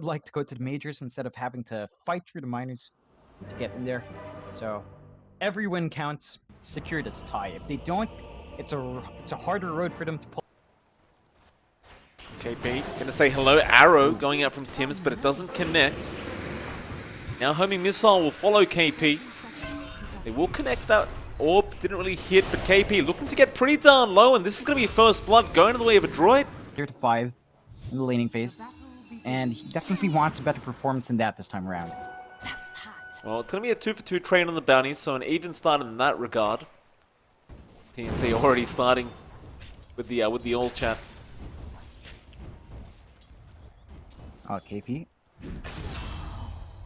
like to go to the majors instead of having to fight through the minors to get in there. So every win counts. Secure this tie. If they don't, it's a harder road for them to pull. KP gonna say hello. Arrow going out from Tims, but it doesn't connect. Now homing missile will follow KP. They will connect that orb. Didn't really hit, but KP looking to get pretty darn low, and this is gonna be first blood going to the way of Adroit. 0-5 in the laning phase, and he definitely wants a better performance than that this time around. Well, it's going to be a 2-for-2 trade on the bounties, so an even start in that regard. TNC already starting with the all chat. KP.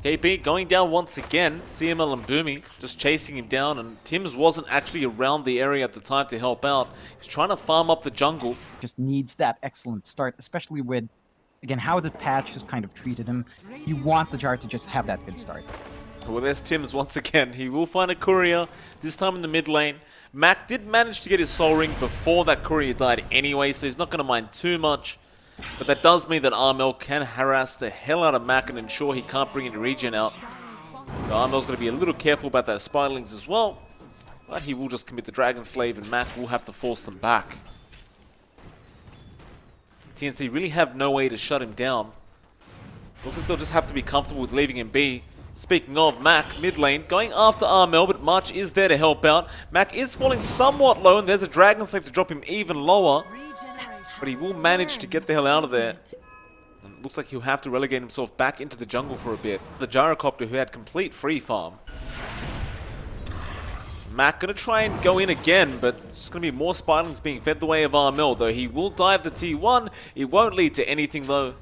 KP going down once again. CML and Boomy just chasing him down, and Tims wasn't actually around the area at the time to help out. He's trying to farm up the jungle. Just needs that excellent start, especially with, again, how the patch has kind of treated him. You want the jar to just have that good start. Well, there's Tims once again. He will find a courier, this time in the mid lane. Mac did manage to get his soul ring before that courier died anyway, so he's not going to mind too much. But that does mean that Armel can harass the hell out of Mac and ensure he can't bring any regen out. So Armel's going to be a little careful about those spiderlings as well. But he will just commit the Dragon Slave, and Mac will have to force them back. TNC really have no way to shut him down. Looks like they'll just have to be comfortable with leaving him be. Speaking of, Mac, mid lane, going after Armel, but March is there to help out. Mac is falling somewhat low, and there's a Dragon Slave to drop him even lower. But he will manage to get the hell out of there. And it looks like he'll have to relegate himself back into the jungle for a bit. The Gyrocopter, who had complete free farm. Mac gonna try and go in again, but it's gonna be more spiderlings being fed the way of Armel, though he will dive the T1. It won't lead to anything, though.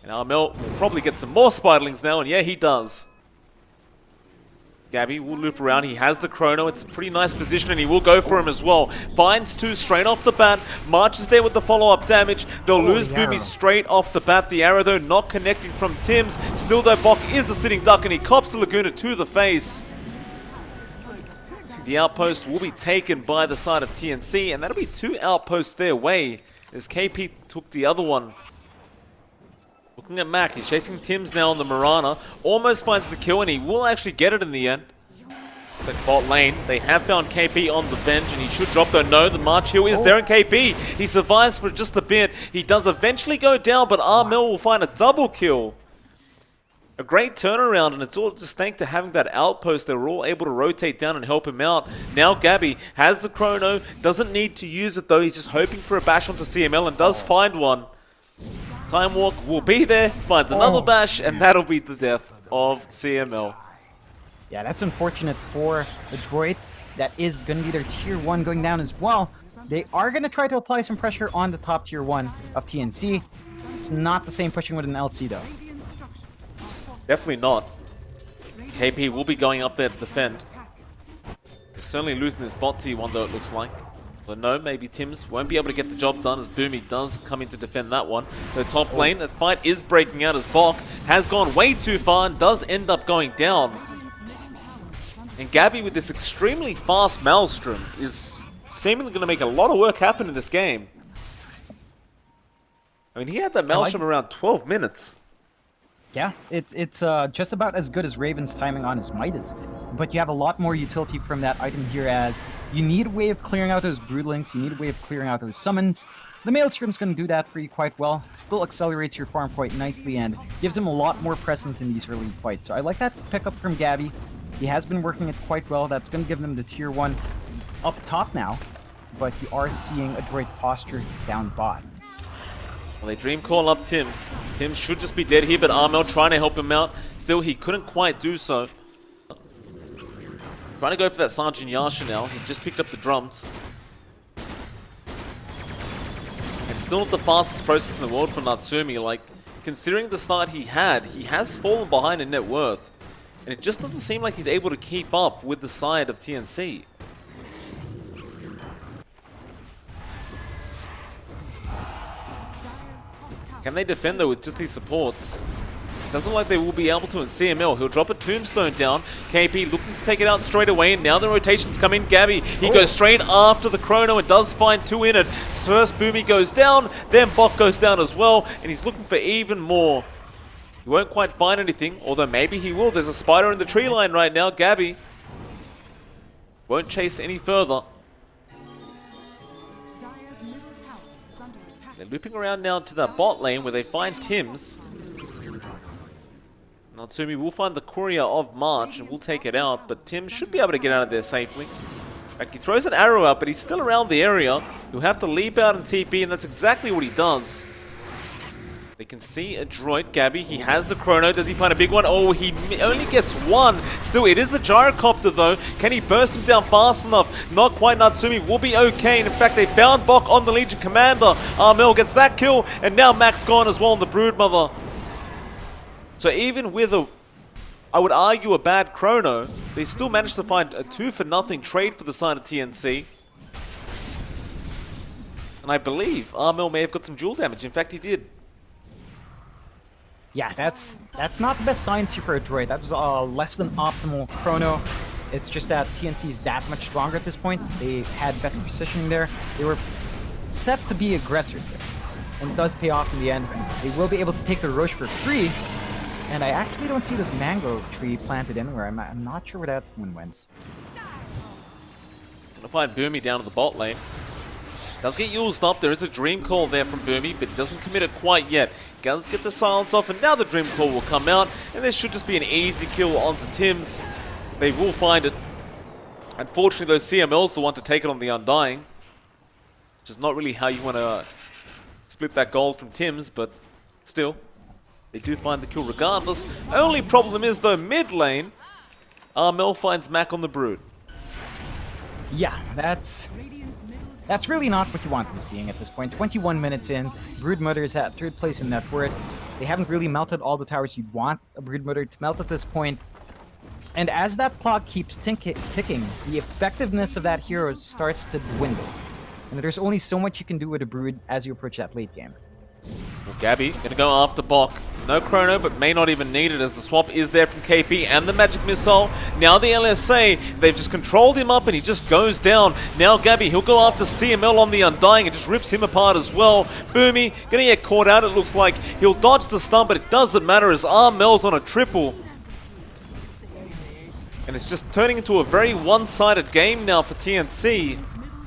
And Armel will probably get some more spiderlings now, and yeah, he does. Gabby will loop around. He has the chrono. It's a pretty nice position, and he will go for him as well. Finds two straight off the bat. March is there with the follow-up damage. They'll lose Boomy straight off the bat. The arrow, though, not connecting from Tims. Still, though, Bok is a sitting duck, and he cops the Laguna to the face. The outpost will be taken by the side of TNC, and that'll be two outposts their way, as KP took the other one. Looking at Mac, he's chasing Tims now on the Mirana. Almost finds the kill, and he will actually get it in the end. It's like bot lane. They have found KP on the Venge, and he should drop, though. No, the March heal is there in KP. He survives for just a bit. He does eventually go down, but Armel will find a double kill. A great turnaround, and it's all just thanks to having that outpost. They were all able to rotate down and help him out. Now Gabby has the chrono, doesn't need to use it, though. He's just hoping for a bash onto CML, and does find one. Time Walk will be there, finds another bash, and that'll be the death of CML. Yeah, that's unfortunate for Adroit. That is going to be their tier 1 going down as well. They are going to try to apply some pressure on the top tier 1 of TNC. It's not the same pushing with an LC, though. Definitely not. KP will be going up there to defend. He's certainly losing this bot T1, though, it looks like. But no, maybe Tims won't be able to get the job done, as Boomy does come in to defend that one. The top lane, the fight is breaking out, as Bok has gone way too far and does end up going down. And Gabby, with this extremely fast Maelstrom, is seemingly going to make a lot of work happen in this game. I mean, he had that Maelstrom around 12 minutes. Yeah, it's just about as good as Raven's timing on his Midas. But you have a lot more utility from that item here, as you need a way of clearing out those Broodlings, you need a way of clearing out those summons. The Maelstrom's going to do that for you quite well. It still accelerates your farm quite nicely and gives him a lot more presence in these early fights. So I like that pickup from Gabby. He has been working it quite well. That's going to give them the tier 1 up top now. But you are seeing Adroit posture down bot. Well, they dream call up Tims. Tims should just be dead here, but Armel trying to help him out. Still, he couldn't quite do so. Trying to go for that Sergeant Yasha now. He just picked up the drums. It's still not the fastest process in the world for Natsumi. Like, considering the start he has fallen behind in net worth. And it just doesn't seem like he's able to keep up with the side of TNC. Can they defend, though, with just these supports? Doesn't look like they will be able to in CML. He'll drop a tombstone down. KP looking to take it out straight away, and now the rotations come in. Gabby, he goes straight after the chrono and does find 2 in it. First Boomy goes down, then Bok goes down as well, and he's looking for even more. He won't quite find anything, although maybe he will. There's a spider in the tree line right now. Gabby won't chase any further. They're looping around now to that bot lane where they find Tims. Natsumi will find the Courier of March and will take it out, but Tim should be able to get out of there safely. In fact, he throws an arrow out, but he's still around the area. He'll have to leap out and TP, and that's exactly what he does. They can see Adroit. Gabby, he has the chrono. Does he find a big one? Oh, he only gets one. Still, it is the gyrocopter, though. Can he burst him down fast enough? Not quite. Natsumi will be okay. And in fact, they found Bok on the Legion Commander. Armel gets that kill, and now Max gone as well on the Broodmother. So even with a, I would argue, a bad chrono, they still managed to find a 2-for-0 trade for the side of TNC. And I believe Armel may have got some dual damage. In fact, he did. Yeah, that's not the best science here for Adroit. That was a less than optimal chrono. It's just that TNC is that much stronger at this point. They had better positioning there. They were set to be aggressors there. And it does pay off in the end. They will be able to take the Roche for free. And I actually don't see the mango tree planted anywhere. I'm not sure where that one went. Gonna find Boomy down to the bot lane. Does get used up. There is a Dream Call there from Boomy, but he doesn't commit it quite yet. Does get the silence off, and now the Dream Call will come out, and this should just be an easy kill onto Tims. They will find it. Unfortunately, those CML's the one to take it on the Undying, which is not really how you want to split that gold from Tims, but still, they do find the kill regardless. Only problem is, though, mid lane, Armel finds Mac on the Brood. Yeah, that's really not what you want to be seeing at this point. 21 minutes in, Broodmother is at 3rd place in net worth. They haven't really melted all the towers you'd want a Broodmother to melt at this point. And as that clock keeps ticking, the effectiveness of that hero starts to dwindle. And there's only so much you can do with a Brood as you approach that late game. Well, Gabby gonna go after Bok. No chrono, but may not even need it as the swap is there from KP and the Magic Missile. Now the LSA, they've just controlled him up and he just goes down. Now Gabby, he'll go after CML on the Undying and just rips him apart as well. Boomy gonna get caught out, it looks like. He'll dodge the stun, but it doesn't matter as Armel's on a triple. And it's just turning into a very one-sided game now for TNC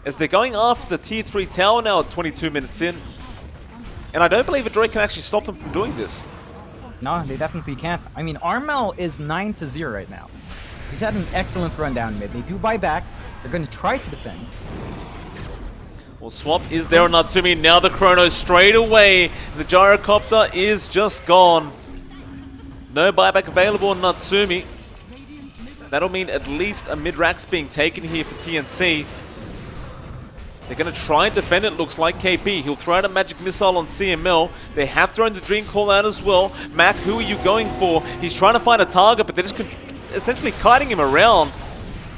as they're going after the Tier 3 tower now at 22 minutes in. And I don't believe Adroit can actually stop them from doing this. No, they definitely can't. I mean, Armel is 9-0 right now. He's had an excellent run down mid. They do buy back. They're going to try to defend. Well, swap is there on Natsumi. Now the chrono straight away. The gyrocopter is just gone. No buyback available on Natsumi. That'll mean at least a mid-rack's being taken here for TNC. They're going to try and defend it, looks like. KP, he'll throw out a Magic Missile on CML. They have thrown the Dream Call out as well. Mac, who are you going for? He's trying to find a target, but they're just essentially kiting him around.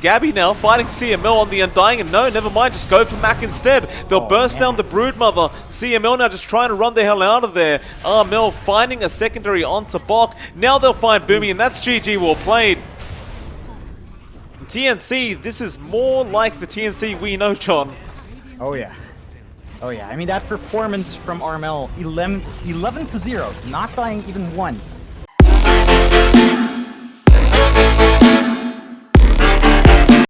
Gabby now fighting CML on the Undying, and no, never mind, just go for Mac instead. They'll burst down the Broodmother. CML now just trying to run the hell out of there. Armel finding a secondary onto Bok. Now they'll find Boomy, and that's GG well played. TNC, this is more like the TNC we know, John. Oh yeah. Oh yeah. I mean, that performance from Armel, 11-0, not dying even once.